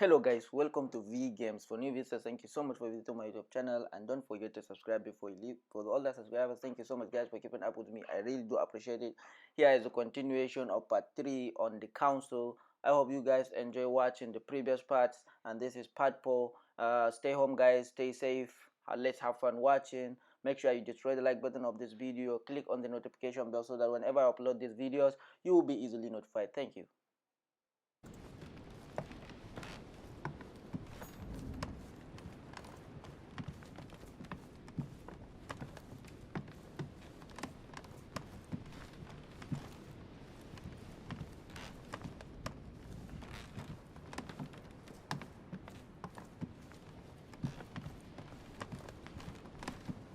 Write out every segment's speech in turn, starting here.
Hello guys, welcome to V Games. For new visitors, thank you so much for visiting my YouTube channel, and don't forget to subscribe before you leave. For all the subscribers, thank you so much guys for keeping up with me. I really do appreciate it. Here is a continuation of part 3 on the council. I hope you guys enjoy watching the previous parts, and this is part 4. Stay home guys, stay safe, let's have fun watching. Make sure you destroy the like button of this video, click on the notification bell so that whenever I upload these videos, you will be easily notified. Thank you.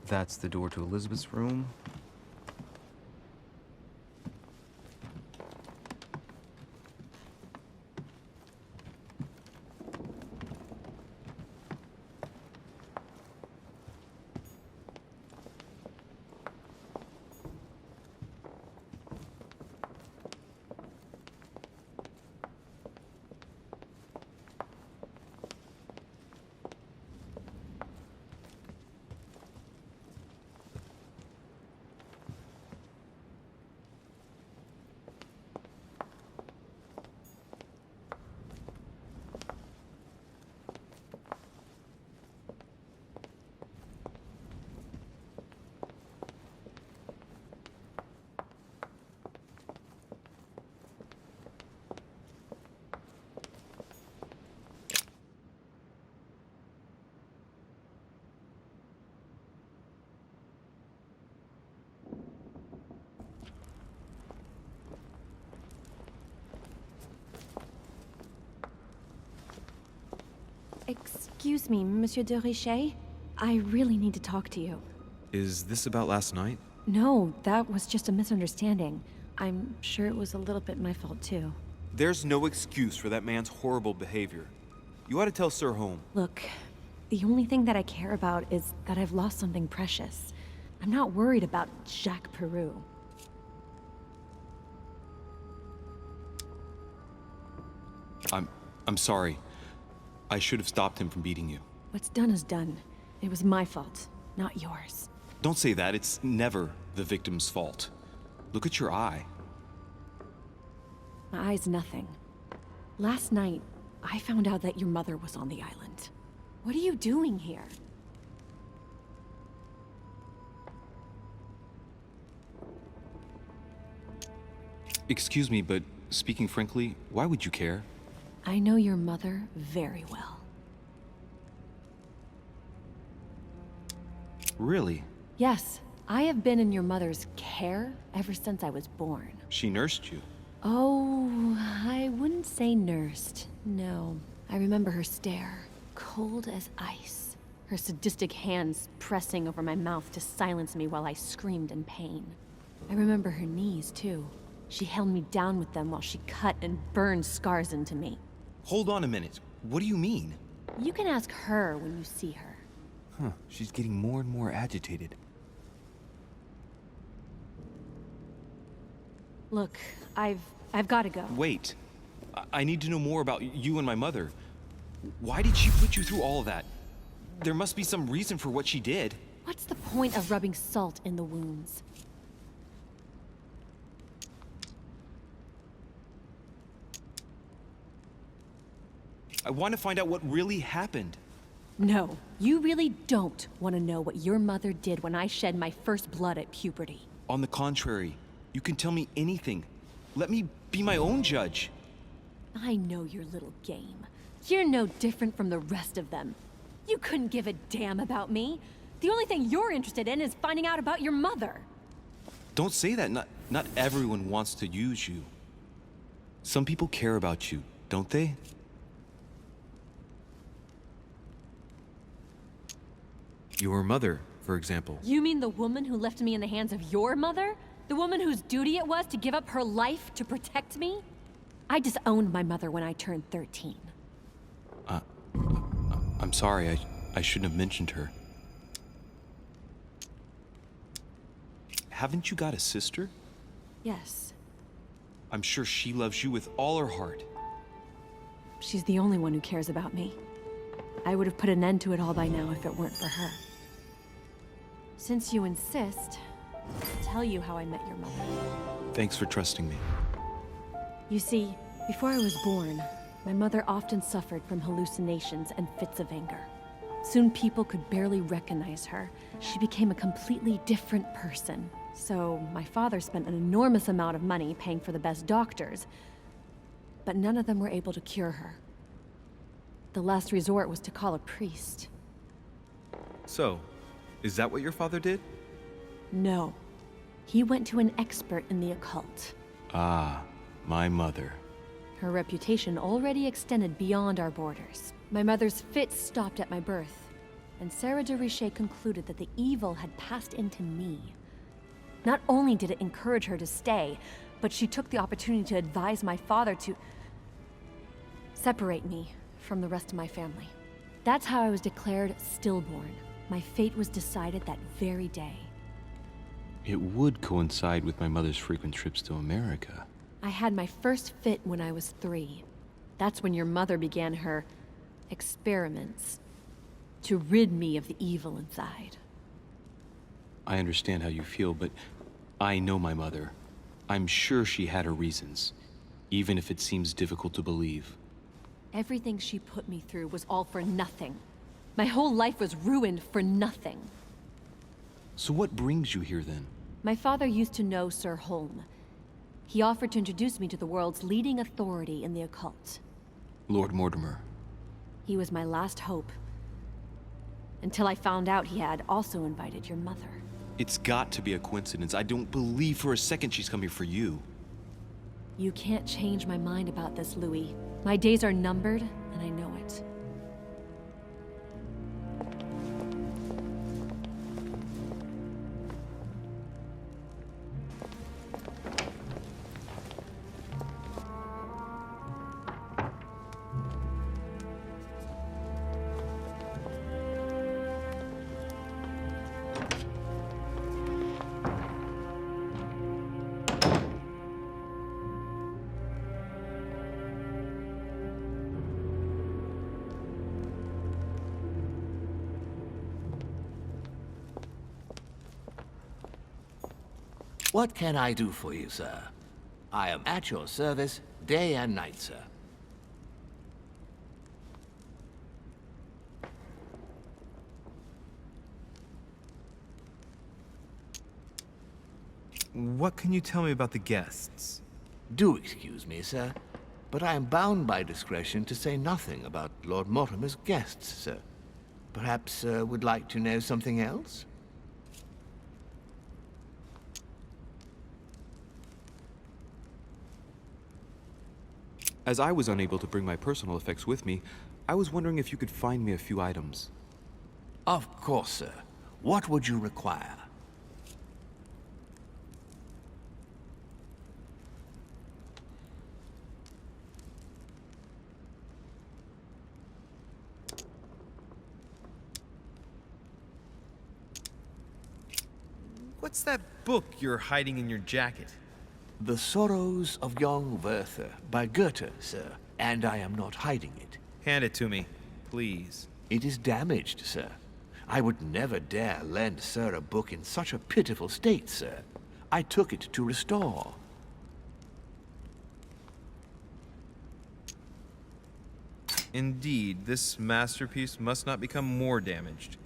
That's the door to Elizabeth's room. Excuse me, Monsieur de Richet. I really need to talk to you. Is this about last night? No, that was just a misunderstanding. I'm sure it was a little bit my fault, too. There's no excuse for that man's horrible behavior. You ought to tell Sir Home. Look, the only thing that I care about is that I've lost something precious. I'm not worried about Jacques Peru. I'm sorry. I should have stopped him from beating you. What's done is done. It was my fault, not yours. Don't say that. It's never the victim's fault. Look at your eye. My eye's nothing. Last night, I found out that your mother was on the island. What are you doing here? Excuse me, but speaking frankly, why would you care? I know your mother very well. Really? Yes, I have been in your mother's care ever since I was born. She nursed you. Oh, I wouldn't say nursed. No. I remember her stare, cold as ice. Her sadistic hands pressing over my mouth to silence me while I screamed in pain. I remember her knees, too. She held me down with them while she cut and burned scars into me. Hold on a minute. What do you mean? You can ask her when you see her. Huh, she's getting more and more agitated. Look, I've got to go. Wait. I need to know more about you and my mother. Why did she put you through all of that? There must be some reason for what she did. What's the point of rubbing salt in the wounds? I want to find out what really happened. No, you really don't want to know what your mother did when I shed my first blood at puberty. On the contrary, you can tell me anything. Let me be my own judge. I know your little game. You're no different from the rest of them. You couldn't give a damn about me. The only thing you're interested in is finding out about your mother. Don't say that. Not everyone wants to use you. Some people care about you, don't they? Your mother, for example. You mean the woman who left me in the hands of your mother? The woman whose duty it was to give up her life to protect me? I disowned my mother when I turned 13. I'm sorry, I shouldn't have mentioned her. Haven't you got a sister? Yes. I'm sure she loves you with all her heart. She's the only one who cares about me. I would have put an end to it all by now if it weren't for her. Since you insist, I'll tell you how I met your mother. Thanks for trusting me. You see, before I was born, my mother often suffered from hallucinations and fits of anger. Soon people could barely recognize her. She became a completely different person. So my father spent an enormous amount of money paying for the best doctors, but none of them were able to cure her. The last resort was to call a priest. So, is that what your father did? No. He went to an expert in the occult. Ah, my mother. Her reputation already extended beyond our borders. My mother's fits stopped at my birth, and Sarah de Richet concluded that the evil had passed into me. Not only did it encourage her to stay, but she took the opportunity to advise my father to separate me from the rest of my family. That's how I was declared stillborn. My fate was decided that very day. It would coincide with my mother's frequent trips to America. I had my first fit when I was 3. That's when your mother began her experiments to rid me of the evil inside. I understand how you feel, but I know my mother. I'm sure she had her reasons, even if it seems difficult to believe. Everything she put me through was all for nothing. My whole life was ruined for nothing. So what brings you here then? My father used to know Sir Holm. He offered to introduce me to the world's leading authority in the occult. Lord Mortimer. He was my last hope. Until I found out he had also invited your mother. It's got to be a coincidence. I don't believe for a second she's coming for you. You can't change my mind about this, Louis. My days are numbered, and I know it. What can I do for you, sir? I am at your service day and night, sir. What can you tell me about the guests? Do excuse me, sir, but I am bound by discretion to say nothing about Lord Mortimer's guests, sir. Perhaps, would like to know something else? As I was unable to bring my personal effects with me, I was wondering if you could find me a few items. Of course, sir. What would you require? What's that book you're hiding in your jacket? The Sorrows of Young Werther by Goethe, sir, and I am not hiding it. Hand it to me, please. It is damaged, sir. I would never dare lend sir a book in such a pitiful state, sir. I took it to restore. Indeed, this masterpiece must not become more damaged.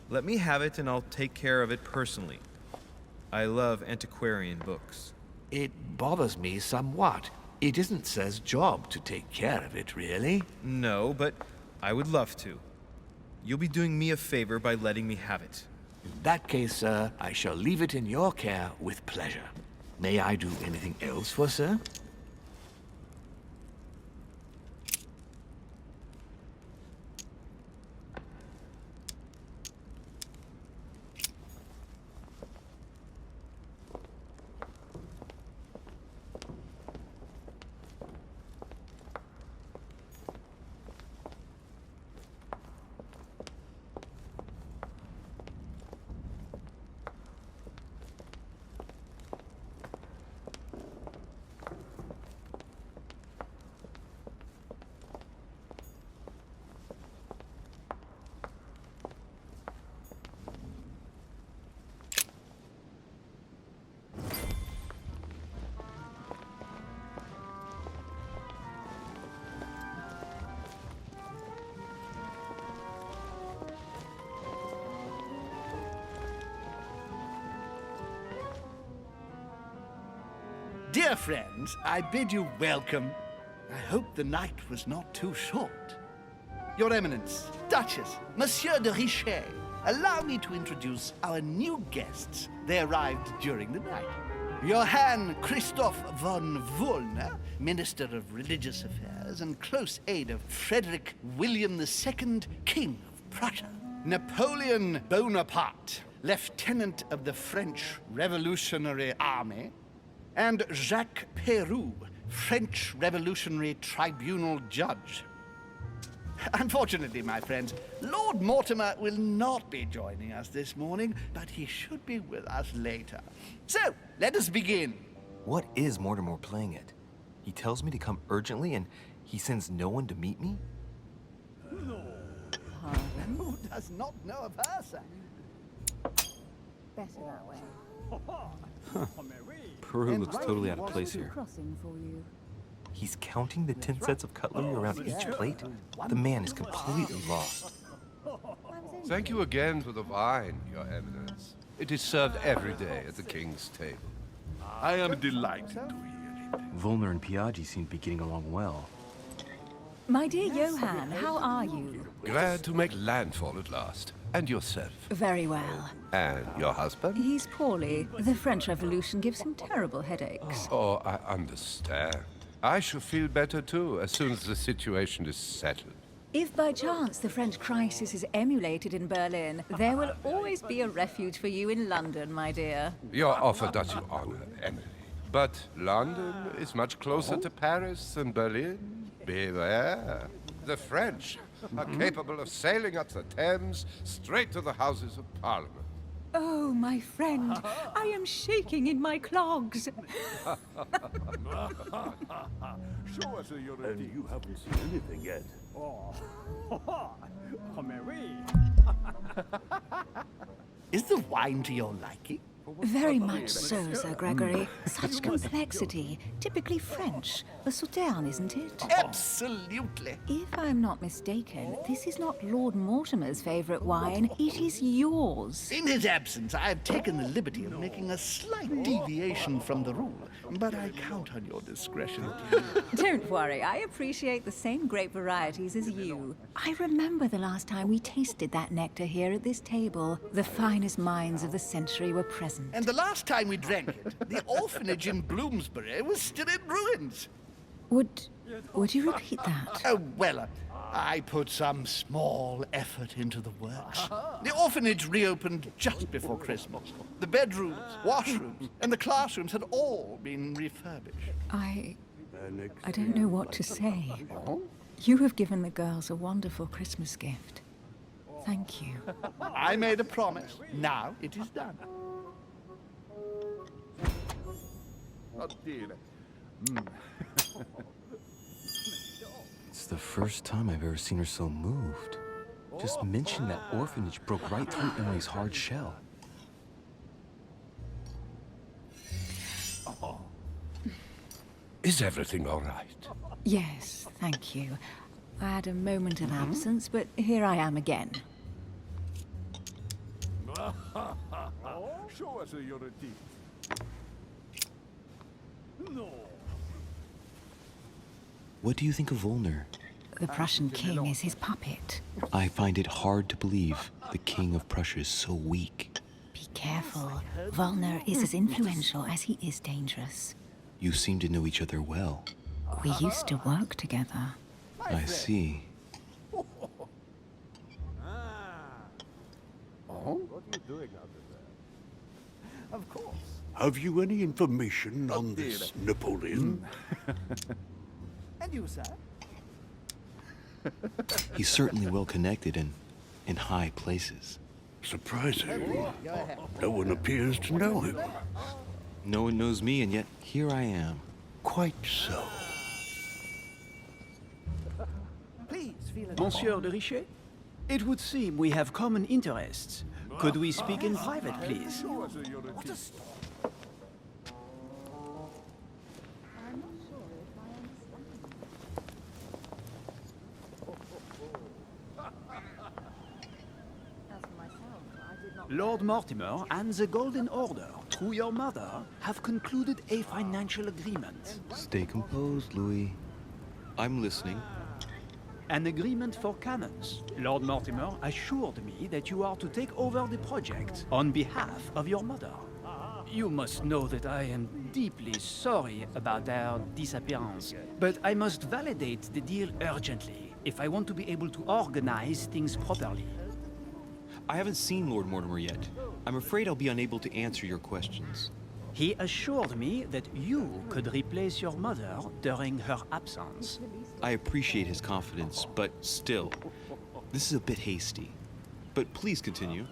Let me have it and I'll take care of it personally. I love antiquarian books. It bothers me somewhat. It isn't sir's job to take care of it, really. No, but I would love to. You'll be doing me a favor by letting me have it. In that case, sir, I shall leave it in your care with pleasure. May I do anything else for sir? Dear friends, I bid you welcome. I hope the night was not too short. Your Eminence, Duchess, Monsieur de Richet, allow me to introduce our new guests. They arrived during the night. Johann Christoph von Wollner, Minister of Religious Affairs and close aide of Frederick William II, King of Prussia. Napoleon Bonaparte, Lieutenant of the French Revolutionary Army. And Jacques Peroux, French Revolutionary Tribunal Judge. Unfortunately, my friends, Lord Mortimer will not be joining us this morning, but he should be with us later. So, let us begin. What is Mortimer playing at? He tells me to come urgently and he sends no one to meet me? Who does not know of her, sir? Better that way. Peru looks totally out of place here. Crossing for you. He's counting the 10 sets of cutlery around each plate? The man is completely lost. Thank you again for the wine, Your Eminence. It is served every day at the king's table. I am delighted to hear it. Volner and Piaggi seem to be getting along well. My dear Johann, how are you? Glad to make landfall at last. And yourself? Very well. And your husband? He's poorly. The French Revolution gives him terrible headaches. Oh, I understand. I shall feel better too, as soon as the situation is settled. If by chance the French crisis is emulated in Berlin, there will always be a refuge for you in London, my dear. Your offer does you honor, Emily. But London is much closer to Paris than Berlin. Beware. The French are capable of sailing up the Thames straight to the Houses of Parliament. Oh, my friend, I am shaking in my clogs. Show us your... And you haven't seen anything yet. Is the wine to your liking? Very much so, Sir Gregory. Such complexity. Typically French. A Sauterne, isn't it? Absolutely. If I'm not mistaken, this is not Lord Mortimer's favorite wine. It is yours. In his absence, I have taken the liberty of making a slight deviation from the rule, but I count on your discretion. Don't worry, I appreciate the same grape varieties as you. I remember the last time we tasted that nectar here at this table. The finest minds of the century were present. And the last time we drank it, the orphanage in Bloomsbury was still in ruins. Would you repeat that? Oh, well, I put some small effort into the works. The orphanage reopened just before Christmas. The bedrooms, washrooms, and the classrooms had all been refurbished. I don't know what to say. You have given the girls a wonderful Christmas gift. Thank you. I made a promise. Now it is done. Oh, dear. It's the first time I've ever seen her so moved. Just mention that orphanage broke right through Emily's hard shell. Is everything all right? Yes, thank you. I had a moment of absence, but here I am again. Show us your teeth. No. What do you think of Volner? The Prussian king is his puppet. I find it hard to believe the king of Prussia is so weak. Be careful. Volner is as influential as he is dangerous. You seem to know each other well. We used to work together. I see. What are you doing out there? Of course. Have you any information on this Napoleon? And you, sir? He's certainly well connected and in high places. Surprising. No one appears to know him. No one knows me, and yet here I am. Quite so. Please feel at Monsieur de Richet? It would seem we have common interests. Could we speak in private, please? Show us your teeth. As for myself, I did not Lord Mortimer and the Golden Order, through your mother, have concluded a financial agreement. Stay composed, Louis. I'm listening. An agreement for cannons. Lord Mortimer assured me that you are to take over the project on behalf of your mother. You must know that I am deeply sorry about their disappearance, but I must validate the deal urgently if I want to be able to organize things properly. I haven't seen Lord Mortimer yet. I'm afraid I'll be unable to answer your questions. He assured me that you could replace your mother during her absence. I appreciate his confidence, but still, this is a bit hasty. But please continue.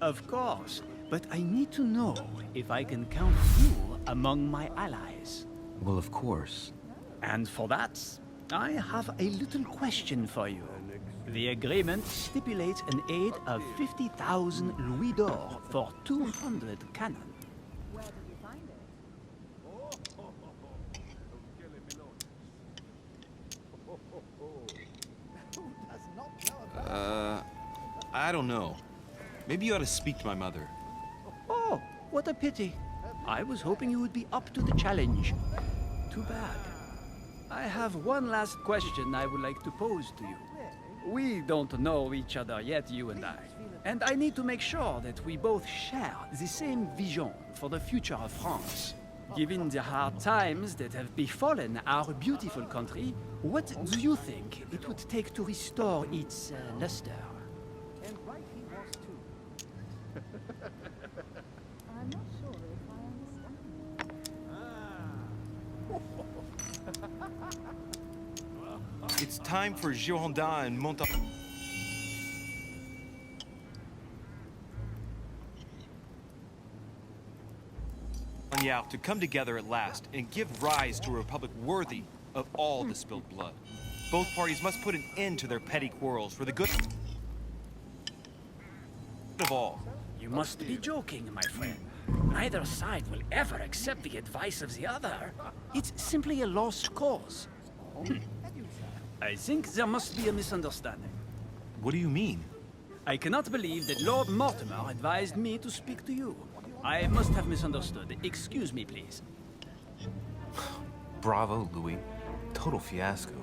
Of course, but I need to know if I can count you among my allies. Well, of course. And for that, I have a little question for you. The agreement stipulates an aid of 50,000 louis d'or for 200 cannon. Where did you find it? I don't know. Maybe you ought to speak to my mother. Oh, what a pity. I was hoping you would be up to the challenge. Too bad. I have one last question I would like to pose to you. We don't know each other yet, you and I. And I need to make sure that we both share the same vision for the future of France. Given the hard times that have befallen our beautiful country, what do you think it would take to restore its luster? And right he was too. I'm not sure if I understand. It's time for Girondin and Montauban to come together at last and give rise to a republic worthy of all the spilled blood. Both parties must put an end to their petty quarrels for the good of all. You must be joking, my friend. Neither side will ever accept the advice of the other. It's simply a lost cause. I think there must be a misunderstanding. What do you mean? I cannot believe that Lord Mortimer advised me to speak to you. I must have misunderstood. Excuse me, please. Bravo, Louis. Total fiasco.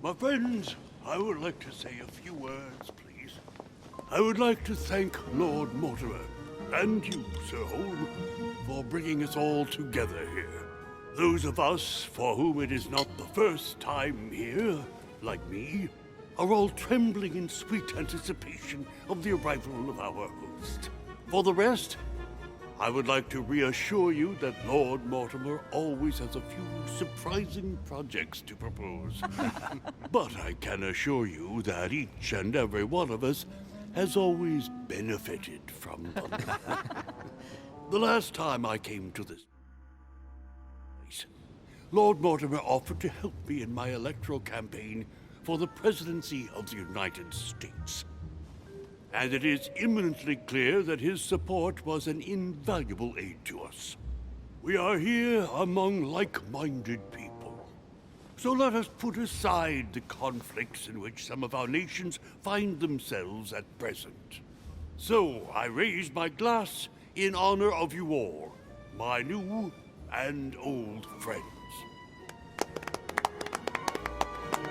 My friends, I would like to say a few words, please. I would like to thank Lord Mortimer, and you, Sir Holm, for bringing us all together here. Those of us for whom it is not the first time here, like me, are all trembling in sweet anticipation of the arrival of our host. For the rest, I would like to reassure you that Lord Mortimer always has a few surprising projects to propose. But I can assure you that each and every one of us has always benefited from them. The last time I came to this place, Lord Mortimer offered to help me in my electoral campaign for the presidency of the United States. And it is eminently clear that his support was an invaluable aid to us. We are here among like-minded people. So let us put aside the conflicts in which some of our nations find themselves at present. So I raise my glass in honor of you all, my new and old friends.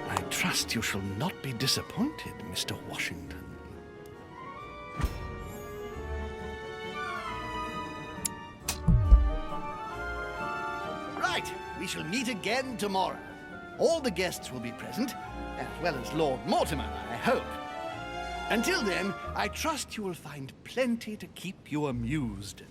I trust you shall not be disappointed, Mr. Washington. Right, we shall meet again tomorrow. All the guests will be present, as well as Lord Mortimer, I hope. Until then, I trust you will find plenty to keep you amused.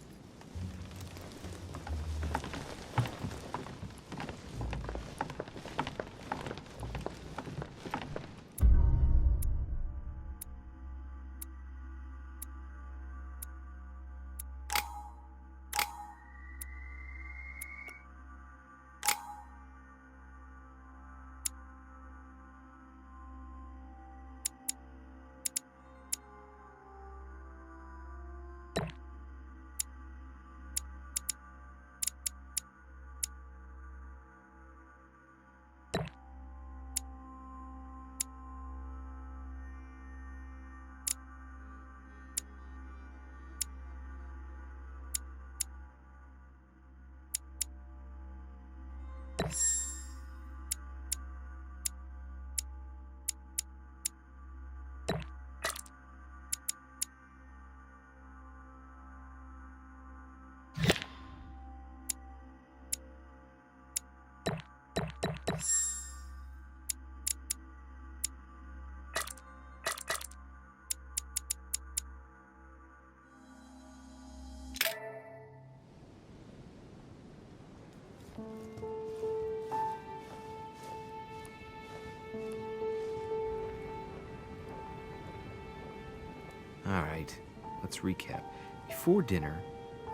Alright, let's recap. Before dinner,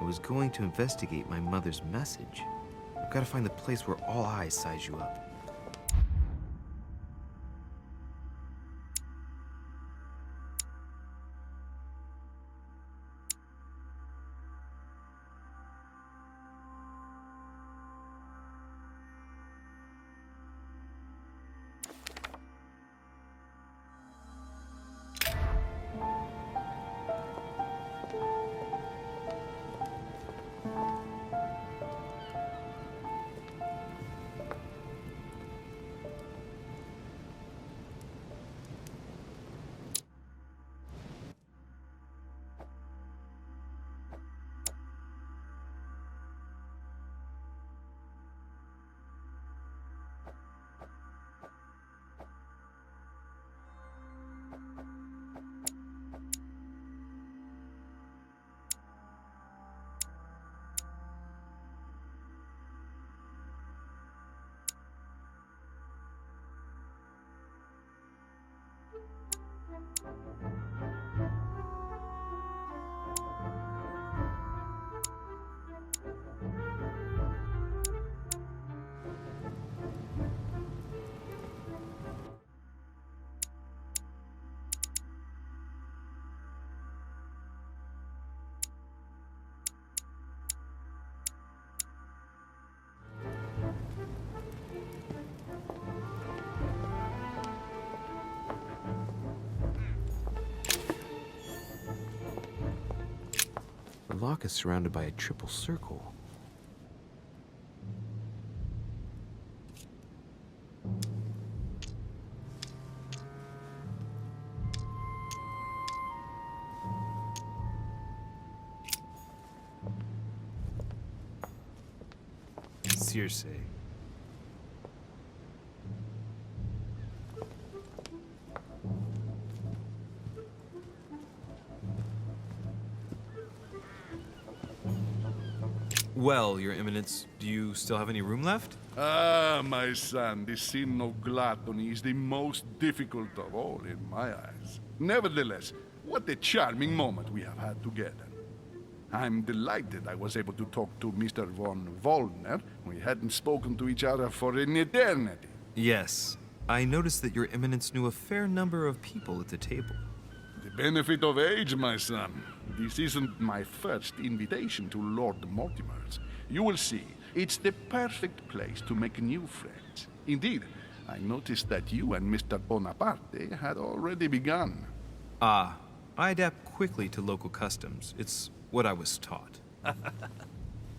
I was going to investigate my mother's message. I've got to find the place where all eyes size you up. The lock is surrounded by a triple circle. Circe. Well, Your Eminence, do you still have any room left? Ah, my son, the sin of gluttony is the most difficult of all in my eyes. Nevertheless, what a charming moment we have had together. I'm delighted I was able to talk to Mr. von Wollner. We hadn't spoken to each other for an eternity. Yes. I noticed that Your Eminence knew a fair number of people at the table. The benefit of age, my son. This isn't my first invitation to Lord Mortimer's. You will see, it's the perfect place to make new friends. Indeed, I noticed that you and Mr. Bonaparte had already begun. Ah, I adapt quickly to local customs. It's what I was taught.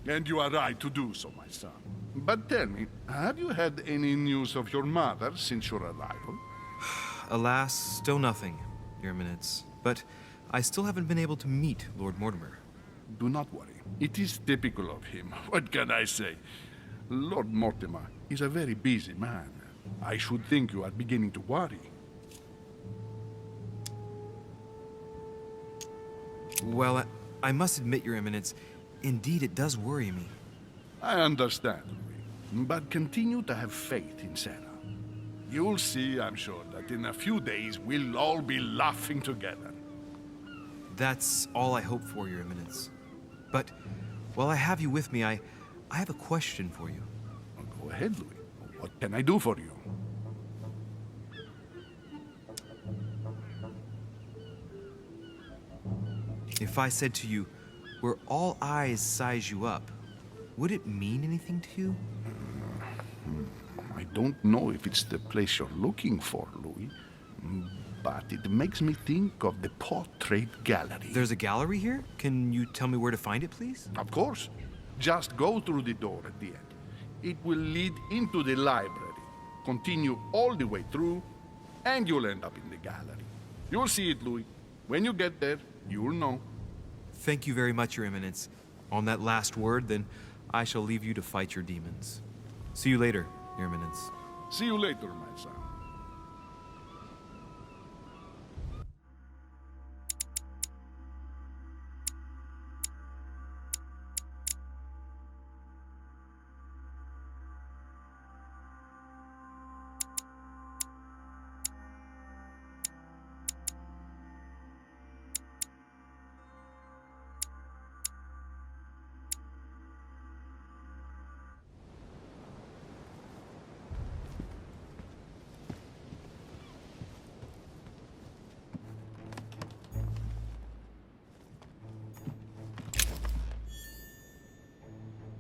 And you are right to do so, my son. But tell me, have you had any news of your mother since your arrival? Alas, still nothing, Your Eminence. But I still haven't been able to meet Lord Mortimer. Do not worry. It is typical of him. What can I say? Lord Mortimer is a very busy man. I should think you are beginning to worry. Well, I must admit, Your Eminence, indeed it does worry me. I understand, Louis. But continue to have faith in Sarah. You'll see, I'm sure, that in a few days we'll all be laughing together. That's all I hope for, Your Eminence. But while I have you with me, I have a question for you. Well, go ahead, Louis. What can I do for you? If I said to you, where all eyes size you up, would it mean anything to you? I don't know if it's the place you're looking for, Louis, but it makes me think of the portrait gallery. There's a gallery here? Can you tell me where to find it, please? Of course. Just go through the door at the end. It will lead into the library, continue all the way through, and you'll end up in the gallery. You'll see it, Louis. When you get there, you'll know. Thank you very much, Your Eminence. On that last word, then, I shall leave you to fight your demons. See you later, Your Eminence. See you later, my son.